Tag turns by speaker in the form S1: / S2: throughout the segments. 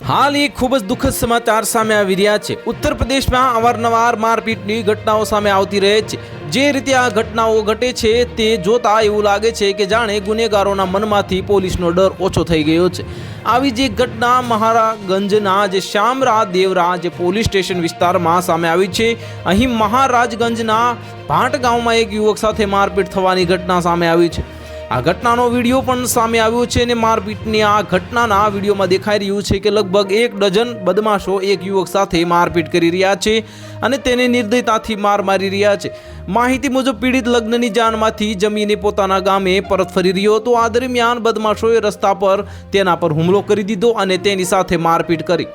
S1: હાલ એક ખૂબ જ દુઃખદ સમાચાર સામે આવી રહ્યા છે। ઉત્તર પ્રદેશમાં અવારનવાર મારપીટની ઘટનાઓ સામે આવતી રહે છે। જે રીતે આ ઘટનાઓ ઘટે છે તે જોતા એવું લાગે છે કે જાણે ગુનેગારોના મનમાંથી પોલીસનો ડર ઓછો થઈ ગયો છે। આવી જ એક ઘટના મહારાજગંજના જે શામરા દેવરા જે પોલીસ સ્ટેશન વિસ્તારમાં સામે આવી છે। અહીં મહારાજગંજના ભાટ ગામમાં એક યુવક સાથે મારપીટ થવાની ઘટના સામે આવી છે। આ ઘટનાનો વિડીયો પણ સામે આવ્યો છે અને મારપીટની આ ઘટનાના વિડીયોમાં દેખાઈ રહ્યું છે કે લગભગ 1 ડઝન બદમાશો એક યુવક સાથે મારપીટ કરી રહ્યા છે અને તેને નિર્દયતાથી માર મારી રહ્યા છે। માહિતી મુજબ પીડિત લગ્નની જાનમાંથી જમીને પોતાના ગામે પરત ફરી રહ્યો હતો। આ દરમિયાન બદમાશોએ રસ્તા પર તેના પર હુમલો કરી દીધો અને તેની સાથે મારપીટ કરી।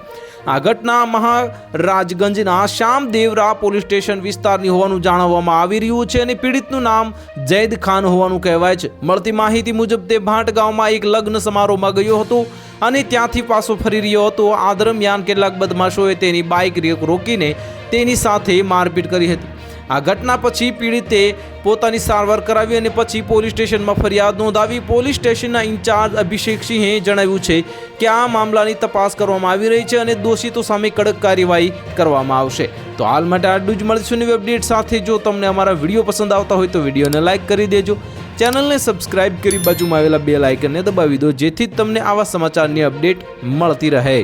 S1: આ ઘટના મહારાજગંજના શ્યામદેવરા પોલીસ સ્ટેશન વિસ્તારની હોવાનું જાણવામાં આવી રહ્યું છે અને પીડિતનું નામ જૈદ ખાન હોવાનું કહેવાય છે। મળતી માહિતી મુજબ તે ભાટ ગામમાં એક લગ્ન સમારોહમાં ગયો હતો અને ત્યાંથી પાછો ફરી રહ્યો હતો। આ દરમિયાન કેટલાક બદમાશોએ તેની બાઇક રોકીને તેની સાથે મારપીટ કરી હતી। આ ઘટના પછી પીડિતે પોતાની સારવાર કરાવી અને પછી પોલીસ સ્ટેશનમાં ફરિયાદ નોંધાવી। પોલીસ સ્ટેશનના ઇન્ચાર્જ અભિષેક સિંહે જણાવ્યું છે કે આ મામલાની તપાસ કરવામાં આવી રહી છે અને દોષિતો સામે કડક કાર્યવાહી કરવામાં આવશે। તો હાલ માટે આટલું જ। મળીશું નવી અપડેટ સાથે। જો તમને અમારા વિડીયો પસંદ આવતા હોય તો વિડીયોને લાઇક કરી દેજો, ચેનલને સબસ્ક્રાઇબ કરી બાજુમાં આવેલા બેલ આઇકનને દબાવી દો, જેથી તમને આવા સમાચારની અપડેટ મળતી રહે।